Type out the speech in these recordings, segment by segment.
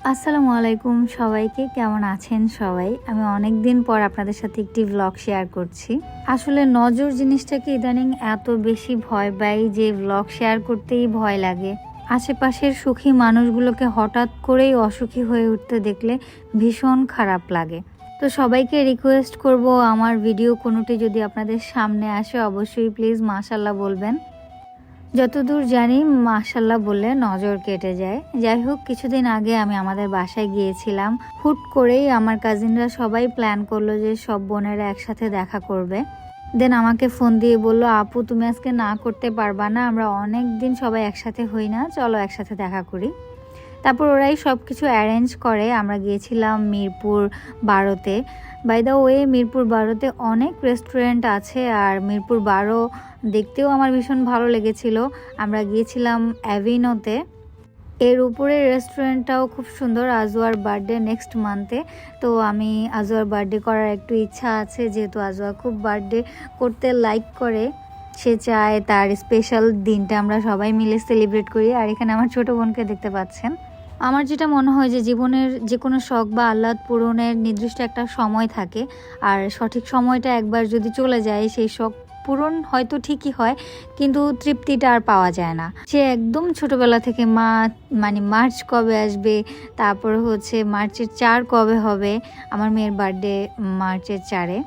আসসালামু আলাইকুম সবাইকে, কেমন আছেন সবাই? আমি অনেক দিন পর আপনাদের সাথে একটি ব্লগ শেয়ার করছি। আসলে নজর জিনিসটাকে ইদানিং এত বেশি ভয় পাই যে ব্লগ শেয়ার করতেই ভয় লাগে। আশেপাশের সুখী মানুষগুলোকে হঠাৎ করেই অসুখী হয়ে উঠতে দেখলে ভীষণ খারাপ লাগে। তো সবাইকে রিকোয়েস্ট করব, আমার ভিডিও কোনোটি যদি আপনাদের সামনে আসে অবশ্যই প্লিজ মাশাআল্লাহ বলবেন। যতদূর জানি মাশাআল্লাহ বললে নজর কেটে যায়। যাই হোক, কিছুদিন আগে আমি আমাদের বাসায় গিয়েছিলাম। হুট করেই আমার কাজিনরা সবাই প্ল্যান করলো যে সব বোনেরা একসাথে দেখা করবে। দেন আমাকে ফোন দিয়ে বলল, আপু তুমি আজকে না করতে পারবা না, আমরা অনেক দিন সবাই একসাথে হই না, চলো একসাথে দেখা করি। তারপর ওরাই সব কিছু অ্যারেঞ্জ করে। আমরা গিয়েছিলাম মিরপুর 12-তে। বাই দ্য ওয়ে, মিরপুর 12-তে অনেক রেস্টুরেন্ট আছে, আর মিরপুর 12 দেখতেও আমার ভীষণ ভালো লেগেছিল। আমরা গিয়েছিলাম অ্যাভিনোতে। এর উপরে রেস্টুরেন্টটাও খুব সুন্দর। আজওয়ার বার্থডে নেক্সট মান্থে, তো আমি আজওয়ার বার্থডে করার একটু ইচ্ছা আছে, যেহেতু আজওয়া খুব বার্থডে করতে লাইক করে। সে চায় তার স্পেশাল দিনটা আমরা সবাই মিলে সেলিব্রেট করি। আর এখানে আমার ছোটো বোনকে দেখতে পাচ্ছেন। আমার যেটা মনে হয় যে জীবনের যে কোনো শখ বা আহ্লাদ পূরণের নির্দিষ্ট একটা সময় থাকে, আর সঠিক সময়টা একবার যদি চলে যায় সেই শখ পূরণ হয়তো ঠিকই হয়, কিন্তু তৃপ্তিটা আর পাওয়া যায় না। সে একদম ছোটবেলা থেকে মার্চ কবে আসবে, তারপর হচ্ছে মার্চের 4 কবে হবে, আমার মেয়ের বার্থডে মার্চের 4-এ।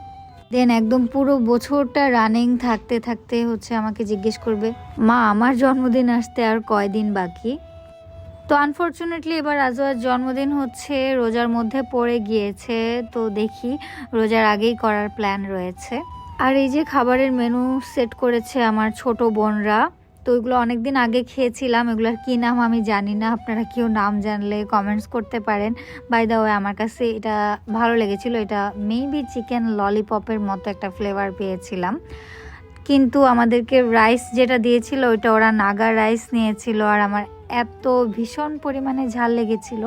দেন একদম পুরো বছরটা রানিং থাকতে থাকতে হচ্ছে আমাকে জিজ্ঞেস করবে, মা আমার জন্মদিন আসতে আর কয়দিন বাকি। তো আনফর্চুনেটলি এবার আজওয়ার জন্মদিন হচ্ছে রোজার মধ্যে পড়ে গিয়েছে, তো দেখি রোজার আগেই করার প্ল্যান রয়েছে। আর এই যে খাবারের মেনু সেট করেছে আমার ছোট বোনরা, তো ওইগুলো অনেকদিন আগে খেয়েছিলাম। এগুলোর কী নাম আমি জানি না, আপনারা কেউ নাম জানলে কমেন্টস করতে পারেন। বাই দ্য ওয়ে, আমার কাছে এটা ভালো লেগেছিল। এটা মেবি চিকেন ললিপপের মতো একটা ফ্লেভার পেয়েছিলাম, কিন্তু আমাদেরকে রাইস যেটা দিয়েছিল ওইটা ওরা নাগা রাইস নিয়েছিল। আর আমার এত ভীষণ পরিমাণে ঝাল লেগেছিল।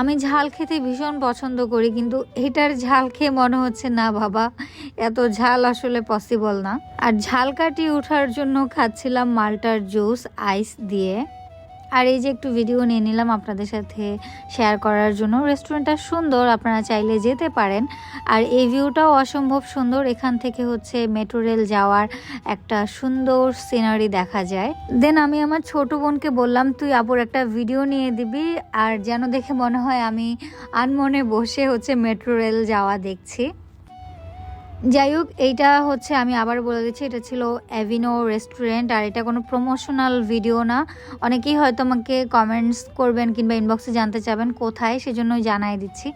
আমি ঝাল খেতে ভীষণ পছন্দ করি, কিন্তু এটার ঝাল খেয়ে মনে হচ্ছে না বাবা, এত ঝাল আসলে পসিবল না। আর ঝাল কাটিয়ে ওঠার জন্য খাচ্ছিলাম মাল্টার জুস আইস দিয়ে। আর এই যে একটু ভিডিও নিয়ে নিলাম আপনাদের সাথে শেয়ার করার জন্য। রেস্টুরেন্টটা সুন্দর, আপনারা চাইলে যেতে পারেন। আর এই ভিউটাও অসম্ভব সুন্দর। এখান থেকে হচ্ছে মেট্রো রেল যাওয়ার একটা সুন্দর সিনারি দেখা যায়। দেন আমি আমার ছোট বোনকে বললাম, তুই আপুর একটা ভিডিও নিয়ে দিবি, আর যেন দেখে মনে হয় আমি আনমনে বসে হচ্ছে মেট্রো রেল যাওয়া দেখছি। যাই হোক, এইটা হচ্ছে আমি আবার বলে দিচ্ছি, এটা ছিল অ্যাভিনো রেস্টুরেন্ট, আর এটা কোনো প্রমোশনাল ভিডিও না। অনেকেই হয়তো আমাকে কমেন্টস করবেন কিংবা ইনবক্সে জানতে চাবেন কোথায়, সেজন্যই জানাই দিচ্ছি।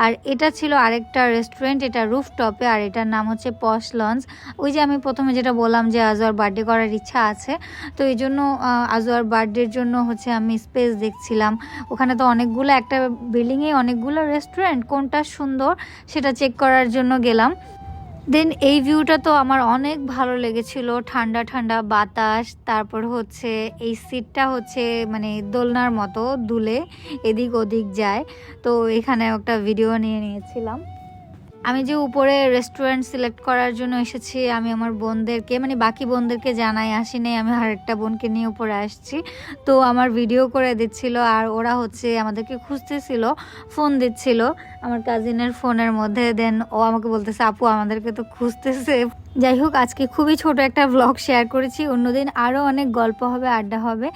আর এটা ছিল আরেকটা রেস্টুরেন্ট, এটা রুফটপে, আর এটার নাম হচ্ছে পশ লঞ্চ। ওই যে আমি প্রথমে যেটা বললাম যে আজওয়ার বার্থডে করার ইচ্ছা আছে, তো এই জন্য আজওয়ার বার্থডের জন্য হচ্ছে আমি স্পেস দেখছিলাম। ওখানে তো অনেকগুলো, একটা বিল্ডিংয়ে অনেকগুলো রেস্টুরেন্ট, কোনটা সুন্দর সেটা চেক করার জন্য গেলাম। দেন এই ভিউটা তো আমার অনেক ভালো লেগেছিল, ঠান্ডা ঠান্ডা বাতাস, তারপর হচ্ছে এই সিটটা হচ্ছে মানে দোলনার মতো দুলে এদিক ওদিক যায়। তো এখানে একটা ভিডিও নিয়ে নিয়েছিলাম। আমি যে উপরে রেস্টুরেন্ট সিলেক্ট করার জন্য এসেছি, আমি আমার বোনদেরকে বাকি বোনদেরকে জানাই আসি নাই, আমি আরেকটা বোনকে নিয়ে উপরে আসছি। তো আমার ভিডিও করে দিচ্ছিল, আর ওরা হচ্ছে আমাদেরকে খুঁজতেছিল, ফোন দিচ্ছিল আমার কাজিনের ফোনের মধ্যে। দেন ও আমাকে বলতেছে, আপু আমাদেরকে তো খুঁজতেছে। যাই হোক, আজকে খুবই ছোট একটা ব্লগ শেয়ার করেছি। অন্যদিন আরও অনেক গল্প হবে, আড্ডা হবে।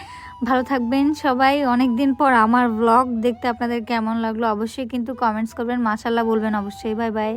ভালো থাকবেন সবাই। অনেক দিন পর আমার ব্লগ দেখতে আপনাদের কেমন লাগলো অবশ্যই কিন্তু কমেন্টস করবেন, মাশাআল্লাহ বলবেন অবশ্যই। Bye bye.